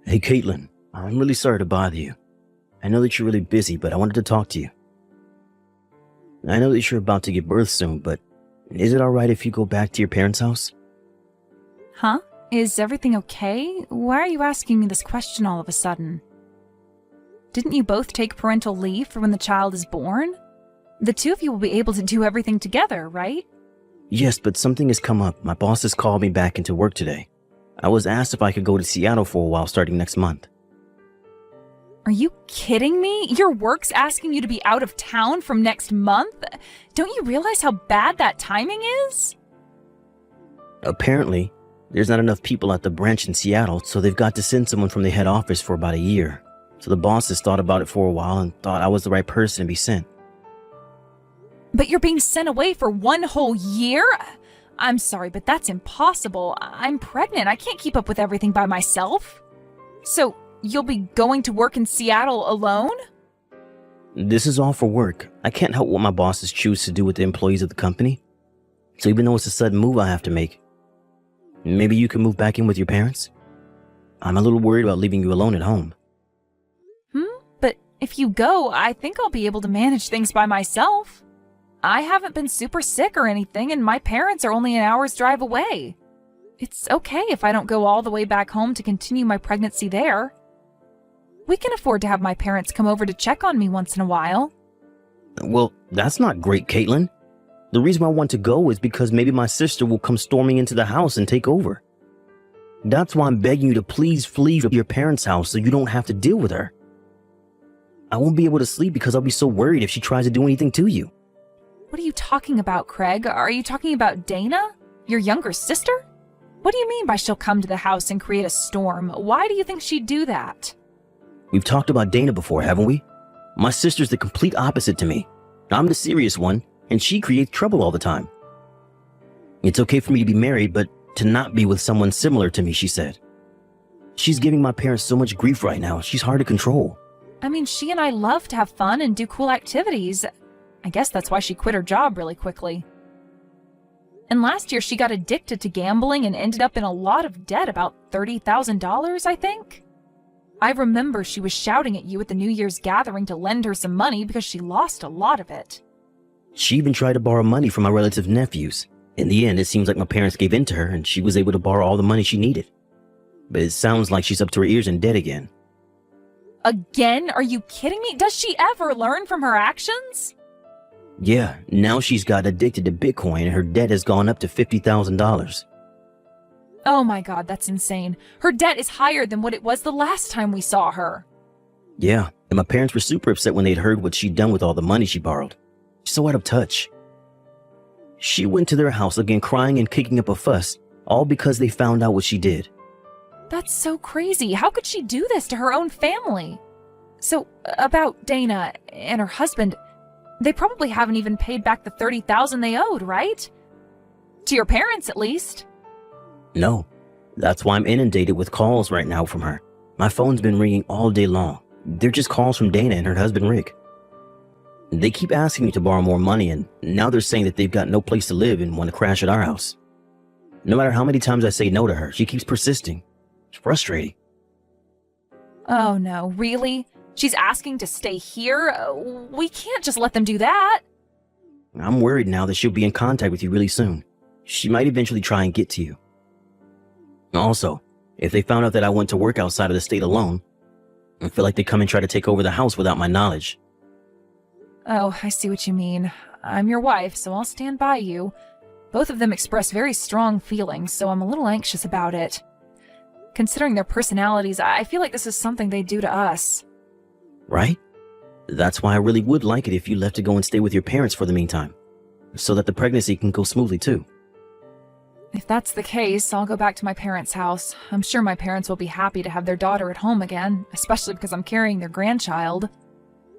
Hey, Caitlin, I'm really sorry to bother you. I know that you're really busy, but I wanted to talk to you. I know that you're about to give birth soon, but is it alright if you go back to your parents' house? Huh? Is everything okay? Why are you asking me this question all of a sudden? Didn't you both take parental leave for when the child is born? The two of you will be able to do everything together, right? Yes, but something has come up. My boss has called me back into work today. I was asked if I could go to Seattle for a while starting next month. Are you kidding me? Your work's asking you to be out of town from next month? Don't you realize how bad that timing is? Apparently, there's not enough people at the branch in Seattle, so they've got to send someone from the head office for about a year. So the boss has thought about it for a while and thought I was the right person to be sent. But you're being sent away for one whole year? I'm sorry, but that's impossible. I'm pregnant. I can't keep up with everything by myself. So, you'll be going to work in Seattle alone? This is all for work. I can't help what my bosses choose to do with the employees of the company. So even though it's a sudden move I have to make, maybe you can move back in with your parents? I'm a little worried about leaving you alone at home. But if you go, I think I'll be able to manage things by myself. I haven't been super sick or anything, and my parents are only an hour's drive away. It's okay if I don't go all the way back home to continue my pregnancy there. We can afford to have my parents come over to check on me once in a while. Well, that's not great, Caitlin. The reason I want to go is because maybe my sister will come storming into the house and take over. That's why I'm begging you to please flee from your parents' house so you don't have to deal with her. I won't be able to sleep because I'll be so worried if she tries to do anything to you. What are you talking about, Craig? Are you talking about Dana? Your younger sister? What do you mean by she'll come to the house and create a storm? Why do you think she'd do that? We've talked about Dana before, haven't we? My sister's the complete opposite to me. I'm the serious one, and she creates trouble all the time. It's okay for me to be married, but to not be with someone similar to me, she said. She's giving my parents so much grief right now, she's hard to control. I mean, she and I love to have fun and do cool activities. I guess that's why she quit her job really quickly. And last year she got addicted to gambling and ended up in a lot of debt, about $30,000, I think. I remember she was shouting at you at the New Year's gathering to lend her some money because she lost a lot of it. She even tried to borrow money from my relative nephews. In the end, it seems like my parents gave in to her and she was able to borrow all the money she needed. But it sounds like she's up to her ears in debt again. Again? Are you kidding me? Does she ever learn from her actions? Yeah, now she's got addicted to Bitcoin and her debt has gone up to $50,000. Oh my god, that's insane. Her debt is higher than what it was the last time we saw her. Yeah, and my parents were super upset when they'd heard what she'd done with all the money she borrowed. She's so out of touch. She went to their house again crying and kicking up a fuss, all because they found out what she did. That's so crazy. How could she do this to her own family? So, about Dana and her husband, they probably haven't even paid back the $30,000 they owed, right? To your parents, at least. No, that's why I'm inundated with calls right now from her. My phone's been ringing all day long. They're just calls from Dana and her husband Rick. They keep asking me to borrow more money, and now they're saying that they've got no place to live and want to crash at our house. No matter how many times I say no to her, she keeps persisting. It's frustrating. Oh no, really? She's asking to stay here? We can't just let them do that. I'm worried now that she'll be in contact with you really soon. She might eventually try and get to you. Also, if they found out that I went to work outside of the state alone, I feel like they'd come and try to take over the house without my knowledge. Oh, I see what you mean. I'm your wife, so I'll stand by you. Both of them express very strong feelings, so I'm a little anxious about it. Considering their personalities, I feel like this is something they do to us. Right? That's why I really would like it if you left to go and stay with your parents for the meantime, so that the pregnancy can go smoothly too. If that's the case, I'll go back to my parents' house. I'm sure my parents will be happy to have their daughter at home again, especially because I'm carrying their grandchild.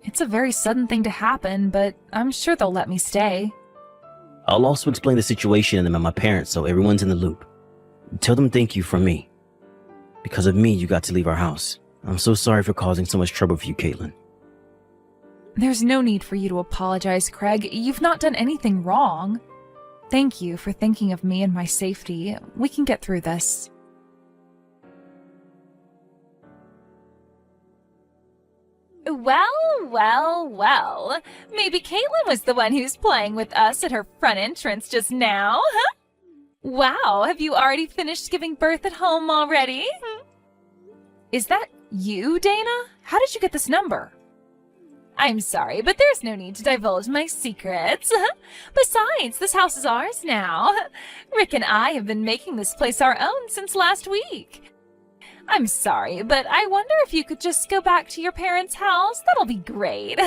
It's a very sudden thing to happen, but I'm sure they'll let me stay. I'll also explain the situation to them and my parents so everyone's in the loop. Tell them thank you from me. Because of me, you got to leave our house. I'm so sorry for causing so much trouble for you, Caitlin. There's no need for you to apologize, Craig. You've not done anything wrong. Thank you for thinking of me and my safety. We can get through this. Well. Maybe Caitlin was the one who's playing with us at her front entrance just now, huh? Wow, have you already finished giving birth at home already? Is that you, Dana? How did you get this number? I'm sorry, but there's no need to divulge my secrets. Besides, this house is ours now. Rick and I have been making this place our own since last week. I'm sorry, but I wonder if you could just go back to your parents' house. That'll be great.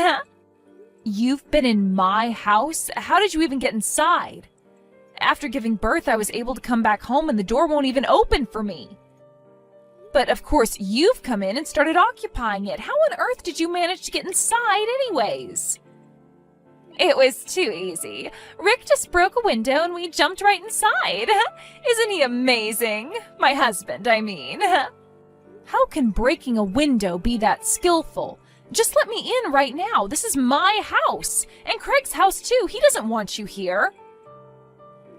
You've been in my house? How did you even get inside? After giving birth, I was able to come back home and the door won't even open for me. But of course, you've come in and started occupying it. How on earth did you manage to get inside anyways? It was too easy. Rick just broke a window and we jumped right inside. Isn't he amazing? My husband, I mean. How can breaking a window be that skillful? Just let me in right now. This is my house. And Craig's house too. He doesn't want you here.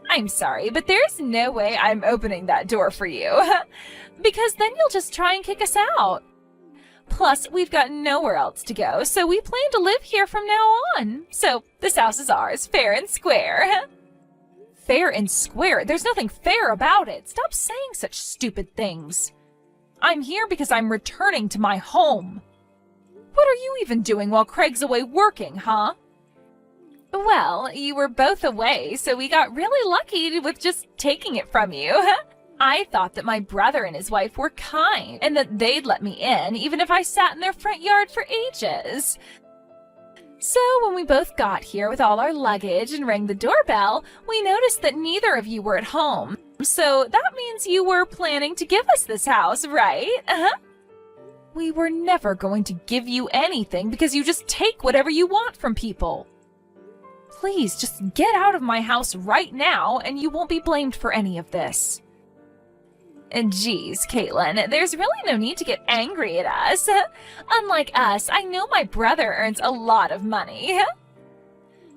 I'm sorry, but there's no way I'm opening that door for you. Because then you'll just try and kick us out. Plus, we've got nowhere else to go, so we plan to live here from now on. So, this house is ours, fair and square. Fair and square? There's nothing fair about it. Stop saying such stupid things. I'm here because I'm returning to my home. What are you even doing while Craig's away working, huh? Well, you were both away, so we got really lucky with just taking it from you. I thought that my brother and his wife were kind, and that they'd let me in, even if I sat in their front yard for ages. So when we both got here with all our luggage and rang the doorbell, we noticed that neither of you were at home. So that means you were planning to give us this house, right? We were never going to give you anything because you just take whatever you want from people. Please, just get out of my house right now, and you won't be blamed for any of this. And geez, Caitlin, there's really no need to get angry at us. Unlike us, I know my brother earns a lot of money.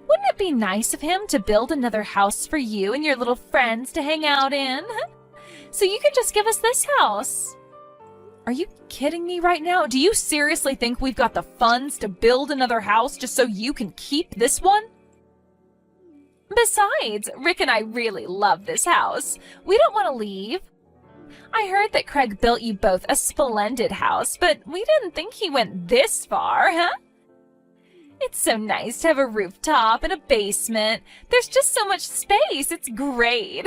Wouldn't it be nice of him to build another house for you and your little friends to hang out in? So you can just give us this house. Are you kidding me right now? Do you seriously think we've got the funds to build another house just so you can keep this one? Besides, Rick and I really love this house. We don't want to leave. I heard that Craig built you both a splendid house, but we didn't think he went this far, huh? It's so nice to have a rooftop and a basement. There's just so much space. It's great.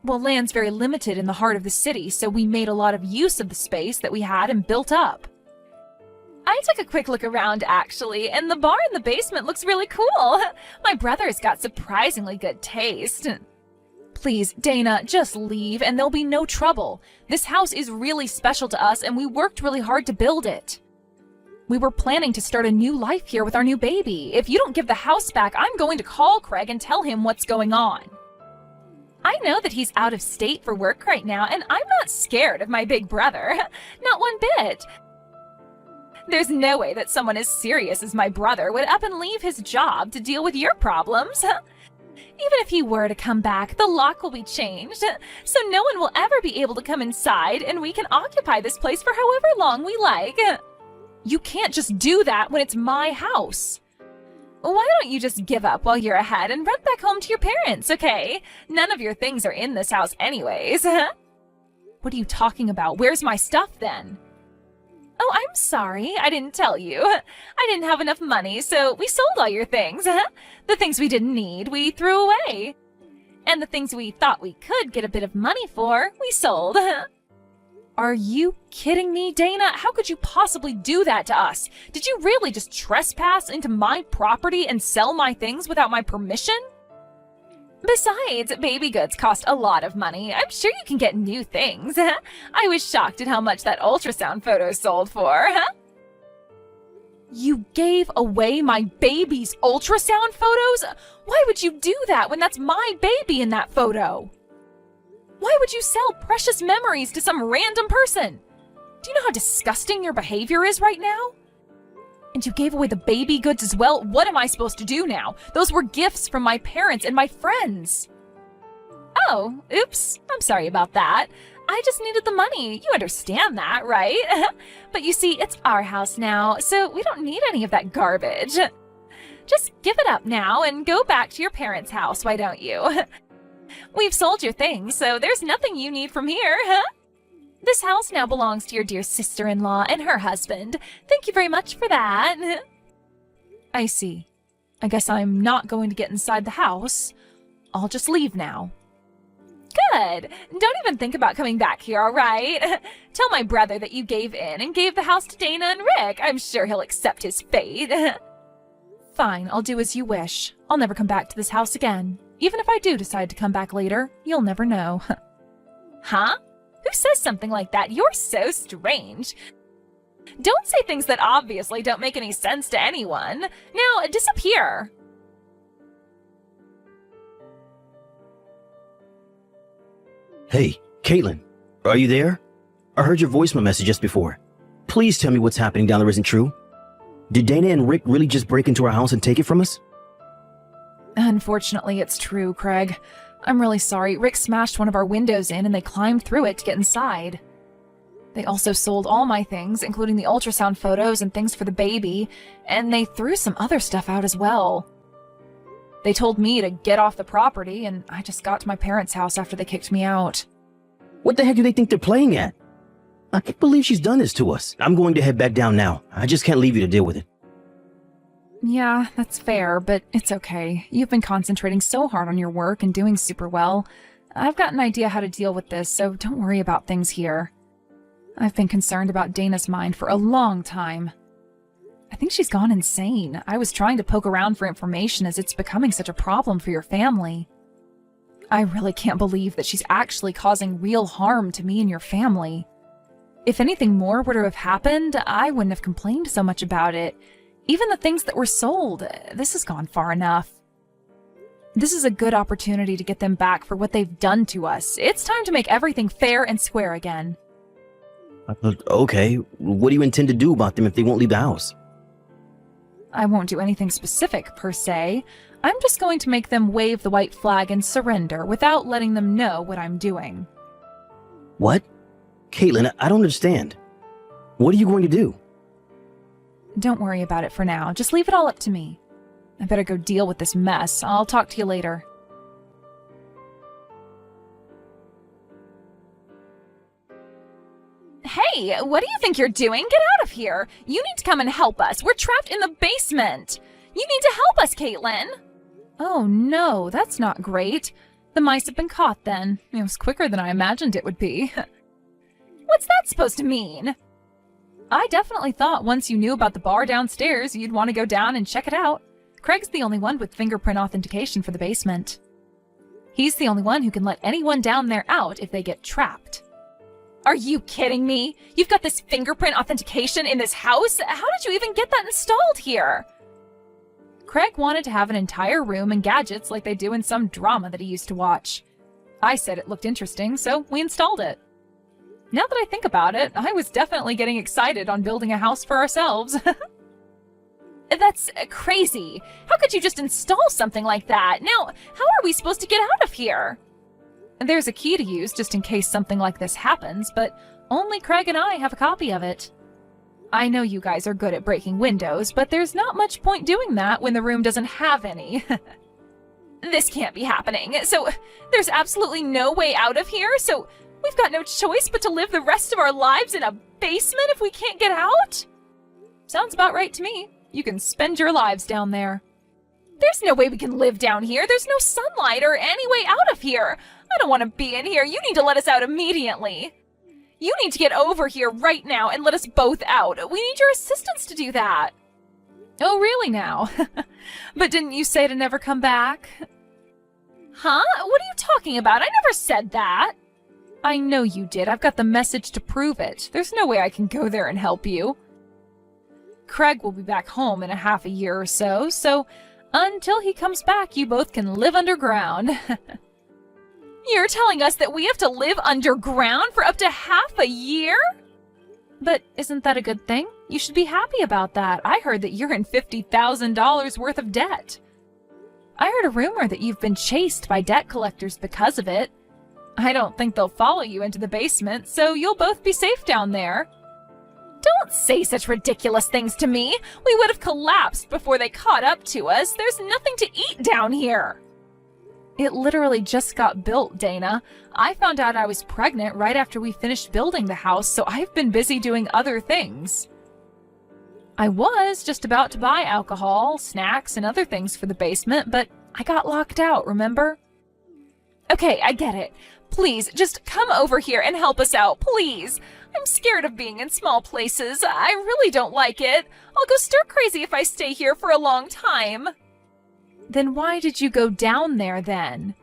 Well, land's very limited in the heart of the city, so we made a lot of use of the space that we had and built up. I took a quick look around, actually, and the bar in the basement looks really cool. My brother's got surprisingly good taste. Please, Dana, just leave and there'll be no trouble. This house is really special to us and we worked really hard to build it. We were planning to start a new life here with our new baby. If you don't give the house back, I'm going to call Craig and tell him what's going on. I know that he's out of state for work right now, and I'm not scared of my big brother. Not one bit. There's no way that someone as serious as my brother would up and leave his job to deal with your problems. Even if he were to come back, the lock will be changed, so no one will ever be able to come inside, and we can occupy this place for however long we like. You can't just do that when it's my house. Why don't you just give up while you're ahead and run back home to your parents, okay? None of your things are in this house anyways. What are you talking about? Where's my stuff then? Oh, I'm sorry. I didn't tell you. I didn't have enough money, so we sold all your things. The things we didn't need, we threw away. And the things we thought we could get a bit of money for, we sold. Are you kidding me, Dana? How could you possibly do that to us? Did you really just trespass into my property and sell my things without my permission? Besides, baby goods cost a lot of money. I'm sure you can get new things. I was shocked at how much that ultrasound photo sold for. You gave away my baby's ultrasound photos? Why would you do that when that's my baby in that photo? Why would you sell precious memories to some random person? Do you know how disgusting your behavior is right now? And you gave away the baby goods as well? What am I supposed to do now? Those were gifts from my parents and my friends. Oh, oops. I'm sorry about that. I just needed the money. You understand that, right? But you see, it's our house now, so we don't need any of that garbage. Just give it up now and go back to your parents' house, why don't you? We've sold your things, so there's nothing you need from here, huh? This house now belongs to your dear sister-in-law and her husband. Thank you very much for that. I see. I guess I'm not going to get inside the house. I'll just leave now. Good. Don't even think about coming back here, all right? Tell my brother that you gave in and gave the house to Dana and Rick. I'm sure he'll accept his fate. Fine, I'll do as you wish. I'll never come back to this house again. Even if I do decide to come back later, you'll never know. Huh? Who says something like that? You're so strange. Don't say things that obviously don't make any sense to anyone. Now, disappear. Hey, Caitlin, are you there? I heard your voicemail message just before. Please tell me what's happening down there isn't true. Did Dana and Rick really just break into our house and take it from us? Unfortunately, it's true, Craig. I'm really sorry. Rick smashed one of our windows in and they climbed through it to get inside. They also sold all my things, including the ultrasound photos and things for the baby, and they threw some other stuff out as well. They told me to get off the property, and I just got to my parents' house after they kicked me out. What the heck do they think they're playing at? I can't believe she's done this to us. I'm going to head back down now. I just can't leave you to deal with it. Yeah, that's fair, but it's okay. You've been concentrating so hard on your work and doing super well. I've got an idea how to deal with this, so don't worry about things here. I've been concerned about Dana's mind for a long time. I think she's gone insane. I was trying to poke around for information as it's becoming such a problem for your family. I really can't believe that she's actually causing real harm to me and your family. If anything more were to have happened, I wouldn't have complained so much about it. Even the things that were sold, this has gone far enough. This is a good opportunity to get them back for what they've done to us. It's time to make everything fair and square again. Okay, what do you intend to do about them if they won't leave the house? I won't do anything specific, per se. I'm just going to make them wave the white flag and surrender without letting them know what I'm doing. What? Caitlin, I don't understand. What are you going to do? Don't worry about it for now. Just leave it all up to me. I better go deal with this mess. I'll talk to you later. Hey, what do you think you're doing? Get out of here! You need to come and help us. We're trapped in the basement. You need to help us, Caitlin. Oh no, that's not great. The mice have been caught then. It was quicker than I imagined it would be. What's that supposed to mean? I definitely thought once you knew about the bar downstairs, you'd want to go down and check it out. Craig's the only one with fingerprint authentication for the basement. He's the only one who can let anyone down there out if they get trapped. Are you kidding me? You've got this fingerprint authentication in this house? How did you even get that installed here? Craig wanted to have an entire room and gadgets like they do in some drama that he used to watch. I said it looked interesting, so we installed it. Now that I think about it, I was definitely getting excited on building a house for ourselves. That's crazy. How could you just install something like that? Now, how are we supposed to get out of here? There's a key to use just in case something like this happens, but only Craig and I have a copy of it. I know you guys are good at breaking windows, but there's not much point doing that when the room doesn't have any. This can't be happening. So there's absolutely no way out of here? So we've got no choice but to live the rest of our lives in a basement if we can't get out? Sounds about right to me. You can spend your lives down there. There's no way we can live down here. There's no sunlight or any way out of here. I don't want to be in here. You need to let us out immediately. You need to get over here right now and let us both out. We need your assistance to do that. Oh, really now? But didn't you say to never come back? Huh? What are you talking about? I never said that. I know you did. I've got the message to prove it. There's no way I can go there and help you. Craig will be back home in a half a year or so, so until he comes back, you both can live underground. You're telling us that we have to live underground for up to half a year? But isn't that a good thing? You should be happy about that. I heard that you're in $50,000 worth of debt. I heard a rumor that you've been chased by debt collectors because of it. I don't think they'll follow you into the basement, so you'll both be safe down there. Don't say such ridiculous things to me. We would have collapsed before they caught up to us. There's nothing to eat down here. It literally just got built, Dana. I found out I was pregnant right after we finished building the house, so I've been busy doing other things. I was just about to buy alcohol, snacks, and other things for the basement, but I got locked out, remember? Okay, I get it. Please, just come over here and help us out, please. I'm scared of being in small places. I really don't like it. I'll go stir crazy if I stay here for a long time. Then why did you go down there then?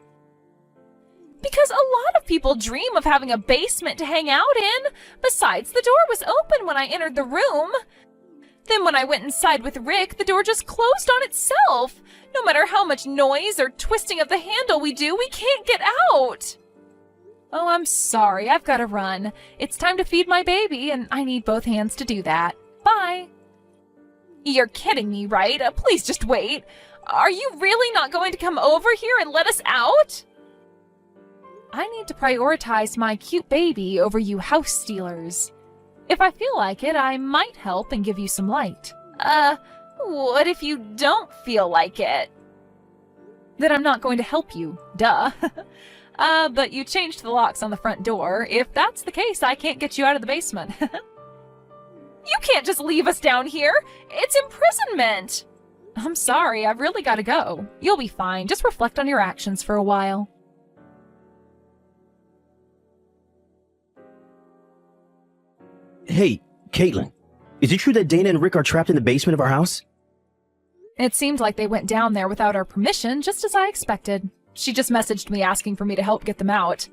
Because a lot of people dream of having a basement to hang out in. Besides, the door was open when I entered the room. Then when I went inside with Rick, the door just closed on itself. No matter how much noise or twisting of the handle we do, we can't get out. Oh, I'm sorry. I've got to run. It's time to feed my baby, and I need both hands to do that. Bye. You're kidding me, right? Please just wait. Are you really not going to come over here and let us out? I need to prioritize my cute baby over you house stealers. If I feel like it, I might help and give you some light. What if you don't feel like it? Then I'm not going to help you. Duh. But you changed the locks on the front door. If that's the case, I can't get you out of the basement. You can't just leave us down here. It's imprisonment. I'm sorry, I've really got to go. You'll be fine. Just reflect on your actions for a while. Hey, Caitlin, is it true that Dana and Rick are trapped in the basement of our house? It seemed like they went down there without our permission, just as I expected. She just messaged me asking for me to help get them out.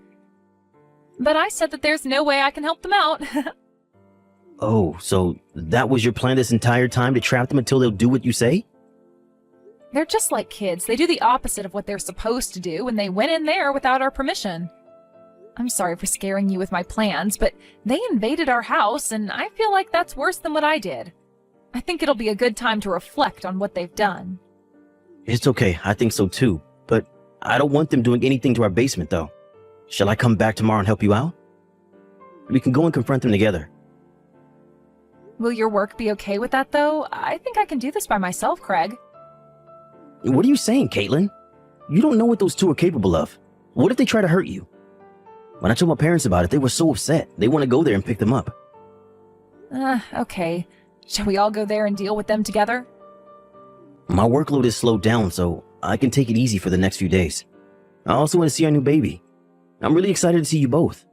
But I said that there's no way I can help them out. Oh, so that was your plan this entire time, to trap them until they'll do what you say? They're just like kids. They do the opposite of what they're supposed to do, and they went in there without our permission. I'm sorry for scaring you with my plans, but they invaded our house, and I feel like that's worse than what I did. I think it'll be a good time to reflect on what they've done. It's okay, I think so too, but I don't want them doing anything to our basement though. Shall I come back tomorrow and help you out? We can go and confront them together. Will your work be okay with that though? I think I can do this by myself, Craig. What are you saying, Caitlin? You don't know what those two are capable of. What if they try to hurt you? When I told my parents about it, they were so upset. They want to go there and pick them up. Okay. Shall we all go there and deal with them together? My workload is slowed down, so I can take it easy for the next few days. I also want to see our new baby. I'm really excited to see you both.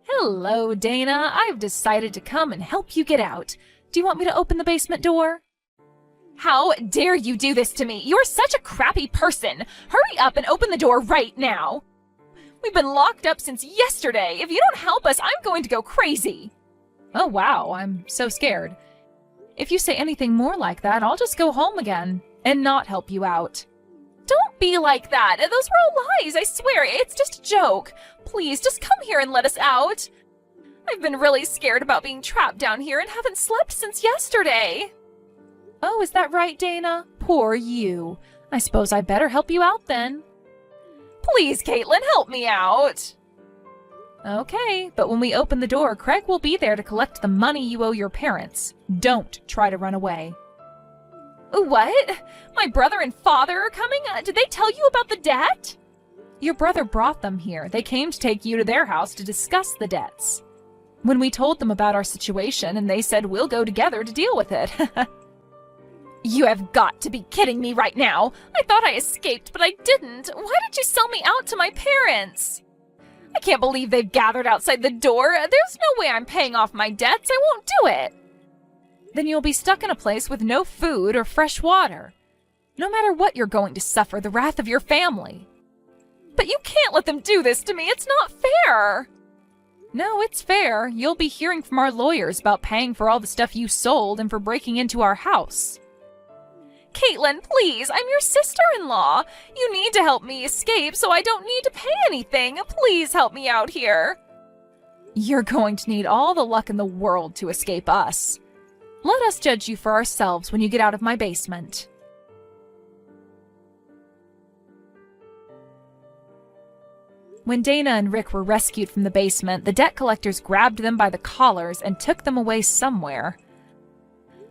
Hello, Dana. I've decided to come and help you get out. Do you want me to open the basement door? How dare you do this to me? You're such a crappy person. Hurry up and open the door right now. We've been locked up since yesterday. If you don't help us, I'm going to go crazy. Oh, wow. I'm so scared. If you say anything more like that, I'll just go home again and not help you out. Don't be like that. Those were all lies. I swear. It's just a joke. Please, just come here and let us out. I've been really scared about being trapped down here and haven't slept since yesterday. Oh, is that right, Dana? Poor you. I suppose I better help you out then. Please, Caitlin, help me out. Okay, but when we open the door, Craig will be there to collect the money you owe your parents. Don't try to run away. What? My brother and father are coming? Did they tell you about the debt? Your brother brought them here. They came to take you to their house to discuss the debts. When we told them about our situation, and they said we'll go together to deal with it. You have got to be kidding me right now. I thought I escaped, but I didn't. Why did you sell me out to my parents? I can't believe they've gathered outside the door. There's no way I'm paying off my debts. I won't do it. Then you'll be stuck in a place with no food or fresh water. No matter what, you're going to suffer the wrath of your family. But you can't let them do this to me. It's not fair. No, it's fair. You'll be hearing from our lawyers about paying for all the stuff you sold and for breaking into our house. Caitlin, please, I'm your sister-in-law. You need to help me escape so I don't need to pay anything. Please help me out here. You're going to need all the luck in the world to escape us. Let us judge you for ourselves when you get out of my basement. When Dana and Rick were rescued from the basement, the debt collectors grabbed them by the collars and took them away somewhere.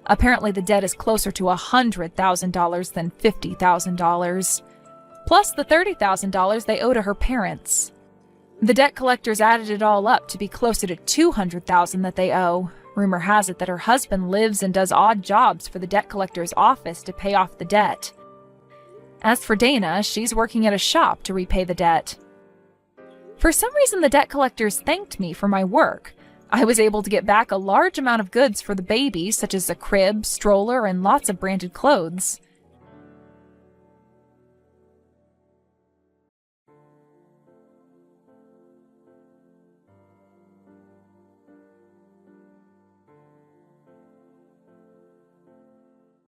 Apparently, the debt is closer to $100,000 than $50,000, plus the $30,000 they owe to her parents. The debt collectors added it all up to be closer to $200,000 that they owe. Rumor has it that her husband lives and does odd jobs for the debt collector's office to pay off the debt. As for Dana, she's working at a shop to repay the debt. For some reason, the debt collectors thanked me for my work. I was able to get back a large amount of goods for the baby, such as a crib, stroller, and lots of branded clothes.